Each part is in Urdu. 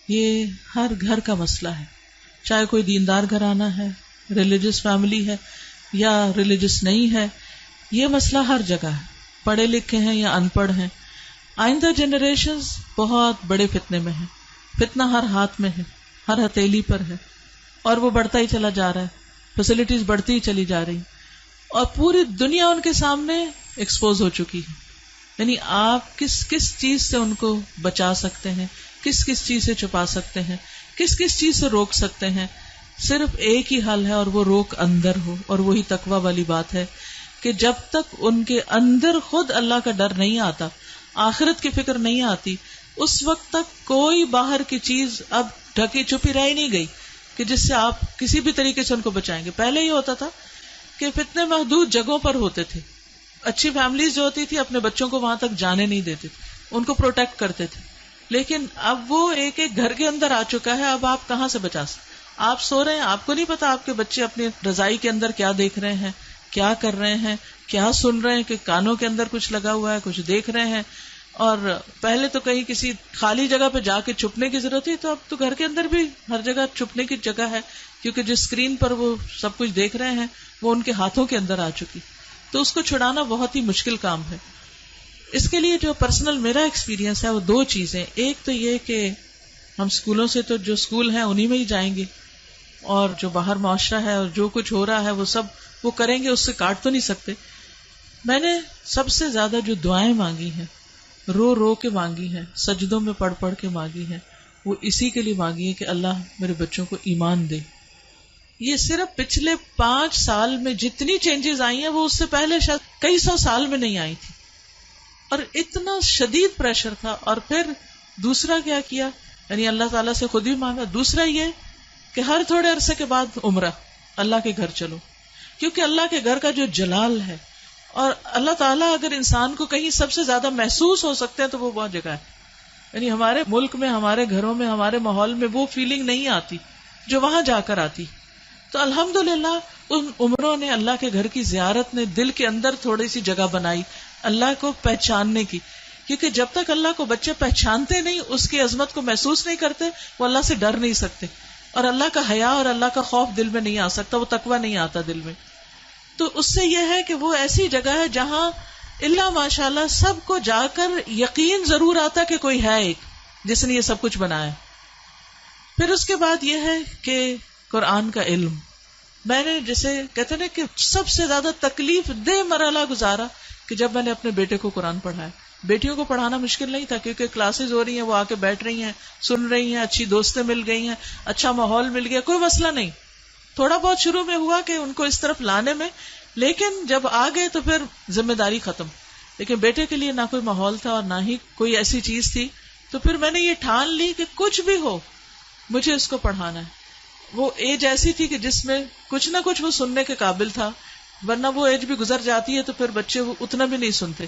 یہ ہر گھر کا مسئلہ ہے، چاہے کوئی دیندار گھرانہ ہے، ریلیجس فیملی ہے یا ریلیجس نہیں ہے، یہ مسئلہ ہر جگہ ہے، پڑھے لکھے ہیں یا ان پڑھ ہیں۔ آئندہ جنریشنز بہت بڑے فتنے میں ہیں، فتنہ ہر ہاتھ میں ہے، ہر ہتھیلی پر ہے، اور وہ بڑھتا ہی چلا جا رہا ہے، فیسلٹیز بڑھتی ہی چلی جا رہی، اور پوری دنیا ان کے سامنے ایکسپوز ہو چکی ہے۔ یعنی آپ کس کس چیز سے ان کو بچا سکتے ہیں، کس کس چیز سے چھپا سکتے ہیں، کس کس چیز سے روک سکتے ہیں، صرف ایک ہی حل ہے، اور وہ روک اندر ہو، اور وہی تقویٰ والی بات ہے کہ جب تک ان کے اندر خود اللہ کا ڈر نہیں آتا، آخرت کی فکر نہیں آتی، اس وقت تک کوئی باہر کی چیز اب ڈھکی چھپی رہ نہیں گئی کہ جس سے آپ کسی بھی طریقے سے ان کو بچائیں گے۔ پہلے یہ ہوتا تھا کہ فتنے محدود جگہوں پر ہوتے تھے، اچھی فیملیز جو ہوتی تھی اپنے بچوں کو وہاں تک جانے نہیں دیتے تھے، ان کو پروٹیکٹ کرتے تھے، لیکن اب وہ ایک ایک گھر کے اندر آ چکا ہے، اب آپ کہاں سے بچا سکتے؟ آپ سو رہے ہیں، آپ کو نہیں پتا آپ کے بچے اپنی رضائی کے اندر کیا دیکھ رہے ہیں، کیا کر رہے ہیں، کیا سن رہے ہیں، کہ کانوں کے اندر کچھ لگا ہوا ہے، کچھ دیکھ رہے ہیں۔ اور پہلے تو کہیں کسی خالی جگہ پہ جا کے چھپنے کی ضرورت تھی، تو اب تو گھر کے اندر بھی ہر جگہ چھپنے کی جگہ ہے، کیونکہ جس اسکرین پر وہ سب کچھ دیکھ رہے ہیں وہ ان کے ہاتھوں کے اندر آ چکی، تو اس کو چھڑانا بہت ہی مشکل کام ہے۔ اس کے لیے جو پرسنل میرا ایکسپیرینس ہے وہ دو چیزیں، ایک تو یہ کہ ہم اسکولوں سے تو جو اسکول ہیں انہی میں ہی جائیں گے، اور جو باہر معاشرہ ہے اور جو کچھ ہو رہا ہے وہ سب وہ کریں گے، اس سے کاٹ تو نہیں سکتے۔ میں نے سب سے زیادہ جو دعائیں مانگی ہیں، رو رو کے مانگی ہیں، سجدوں میں پڑھ پڑھ کے مانگی ہیں، وہ اسی کے لیے مانگی ہے کہ اللہ میرے بچوں کو ایمان دے۔ یہ صرف پچھلے 5 سال میں جتنی چینجز آئی ہیں وہ اس سے پہلے شاید کئی 100 سال میں نہیں آئی تھی، اور اتنا شدید پریشر تھا۔ اور پھر دوسرا کیا کیا، یعنی اللہ تعالیٰ سے خود ہی مانگا۔ دوسرا یہ کہ ہر تھوڑے عرصے کے بعد عمرہ، اللہ کے گھر چلو، کیونکہ اللہ کے گھر کا جو جلال ہے، اور اللہ تعالیٰ اگر انسان کو کہیں سب سے زیادہ محسوس ہو سکتے ہیں تو وہ بہت جگہ ہے۔ یعنی ہمارے ملک میں، ہمارے گھروں میں، ہمارے ماحول میں وہ فیلنگ نہیں آتی جو وہاں جا کر آتی۔ تو الحمدللہ ان عمروں نے، اللہ کے گھر کی زیارت نے دل کے اندر تھوڑی سی جگہ بنائی اللہ کو پہچاننے کی، کیونکہ جب تک اللہ کو بچے پہچانتے نہیں، اس کی عظمت کو محسوس نہیں کرتے، وہ اللہ سے ڈر نہیں سکتے، اور اللہ کا حیا اور اللہ کا خوف دل میں نہیں آ سکتا، وہ تقویٰ نہیں آتا دل میں۔ تو اس سے یہ ہے کہ وہ ایسی جگہ ہے جہاں اللہ ماشاءاللہ سب کو جا کر یقین ضرور آتا کہ کوئی ہے ایک جس نے یہ سب کچھ بنایا۔ پھر اس کے بعد یہ ہے کہ قرآن کا علم، میں نے جسے کہتے ہیں کہ سب سے زیادہ تکلیف دہ مرحلہ گزارا کہ جب میں نے اپنے بیٹے کو قرآن پڑھایا۔ بیٹیوں کو پڑھانا مشکل نہیں تھا، کیونکہ کلاسز ہو رہی ہیں، وہ آ کے بیٹھ رہی ہیں، سن رہی ہیں، اچھی دوستیں مل گئی ہیں، اچھا ماحول مل گیا، کوئی مسئلہ نہیں۔ تھوڑا بہت شروع میں ہوا کہ ان کو اس طرف لانے میں، لیکن جب آ گئے تو پھر ذمہ داری ختم۔ لیکن بیٹے کے لیے نہ کوئی ماحول تھا اور نہ ہی کوئی ایسی چیز تھی، تو پھر میں نے یہ ٹھان لی کہ کچھ بھی ہو مجھے اس کو پڑھانا ہے۔ وہ ایج ایسی تھی کہ جس میں کچھ نہ کچھ وہ سننے کے قابل تھا، ورنہ وہ ایج بھی گزر جاتی ہے تو پھر بچے وہ اتنا بھی نہیں سنتے۔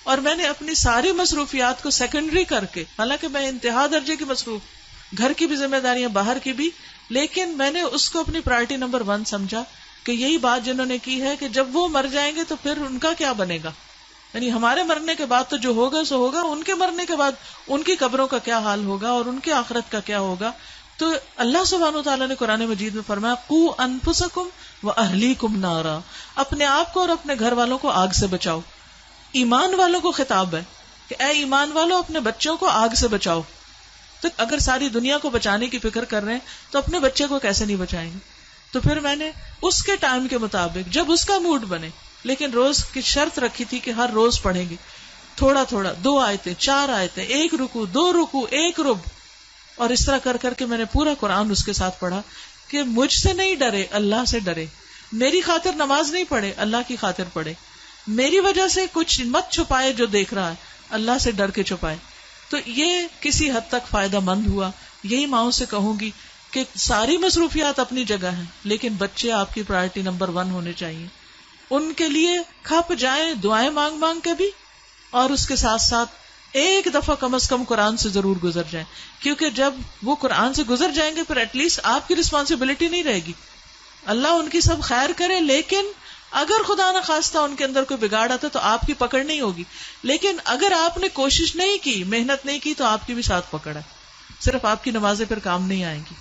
اور میں نے اپنی ساری مصروفیات کو سیکنڈری کر کے، حالانکہ میں انتہا درجے کی مصروف، گھر کی بھی ذمہ داریاں، باہر کی بھی، لیکن میں نے اس کو اپنی پرائرٹی نمبر 1 سمجھا کہ یہی بات جنہوں نے کی ہے کہ جب وہ مر جائیں گے تو پھر ان کا کیا بنے گا، یعنی ہمارے مرنے کے بعد تو جو ہوگا سو ہوگا، ان کے مرنے کے بعد ان کی قبروں کا کیا حال ہوگا اور ان کی آخرت کا کیا ہوگا۔ تو اللہ سبحانہ وتعالیٰ نے قرآن مجید میں فرمایا قوا انفسکم واہلیکم نارا، اپنے آپ کو اور اپنے گھر والوں کو آگ سے بچاؤ۔ ایمان والوں کو خطاب ہے کہ اے ایمان والوں اپنے بچوں کو آگ سے بچاؤ۔ تو اگر ساری دنیا کو بچانے کی فکر کر رہے ہیں تو اپنے بچے کو کیسے نہیں بچائیں گے؟ تو پھر میں نے اس کے ٹائم کے مطابق، جب اس کا موڈ بنے، لیکن روز کی شرط رکھی تھی کہ ہر روز پڑھیں گے تھوڑا تھوڑا، 2 آیتیں 4 آیتیں، 1 رکوع 2 رکوع 1 رب، اور اس طرح کر کر کے میں نے پورا قرآن اس کے ساتھ پڑھا کہ مجھ سے نہیں ڈرے، اللہ سے ڈرے، میری خاطر نماز نہیں پڑھے، اللہ کی خاطر پڑھے، میری وجہ سے کچھ مت چھپائے جو دیکھ رہا ہے، اللہ سے ڈر کے چھپائے۔ تو یہ کسی حد تک فائدہ مند ہوا۔ یہی ماؤں سے کہوں گی کہ ساری مصروفیات اپنی جگہ ہیں، لیکن بچے آپ کی پرائرٹی نمبر 1 ہونے چاہیے۔ ان کے لیے کھپ جائیں دعائیں مانگ مانگ کے بھی، اور اس کے ساتھ ساتھ ایک دفعہ کم از کم قرآن سے ضرور گزر جائیں، کیونکہ جب وہ قرآن سے گزر جائیں گے پھر ایٹ لیسٹ آپ کی رسپانسبلٹی نہیں رہے گی۔ اللہ ان کی سب خیر کرے، لیکن اگر خدا نہ خواستہ ان کے اندر کوئی بگاڑ آتا تو آپ کی پکڑ نہیں ہوگی، لیکن اگر آپ نے کوشش نہیں کی، محنت نہیں کی، تو آپ کی بھی ساتھ پکڑ ہے۔ صرف آپ کی نمازیں پھر کام نہیں آئیں گی.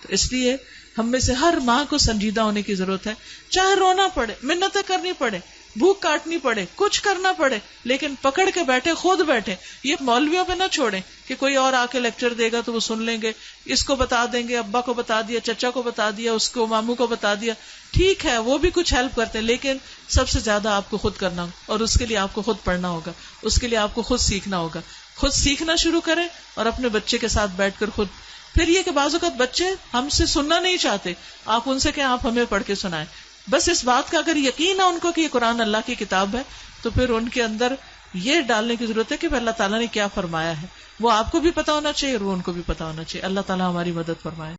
تو اس لیے ہم میں سے ہر ماں کو سنجیدہ ہونے کی ضرورت ہے. چاہے رونا پڑے، منتیں کرنی پڑے، بھوک کاٹنی پڑے، کچھ کرنا پڑے، لیکن پکڑ کے بیٹھے، خود بیٹھے. یہ مولویوں پہ نہ چھوڑیں کہ کوئی اور آ کے لیکچر دے گا تو وہ سن لیں گے، اس کو بتا دیں گے، ابا کو بتا دیا، چچا کو بتا دیا، اس کو ماموں کو بتا دیا. ٹھیک ہے وہ بھی کچھ ہیلپ کرتے ہیں، لیکن سب سے زیادہ آپ کو خود کرنا ہوگا، اور اس کے لیے آپ کو خود پڑھنا ہوگا، اس کے لیے آپ کو خود سیکھنا ہوگا. خود سیکھنا شروع کریں اور اپنے بچے کے ساتھ بیٹھ کر خود. پھر یہ کہ بعض اوقات بچے ہم سے سننا نہیں چاہتے، آپ ان سے کہیں آپ ہمیں پڑھ کے سنائیں. بس اس بات کا اگر یقین ہے ان کو کہ یہ قرآن اللہ کی کتاب ہے، تو پھر ان کے اندر یہ ڈالنے کی ضرورت ہے کہ اللہ تعالیٰ نے کیا فرمایا ہے. وہ آپ کو بھی پتا ہونا چاہیے اور وہ ان کو بھی پتا ہونا چاہیے. اللہ تعالیٰ ہماری مدد فرمائے.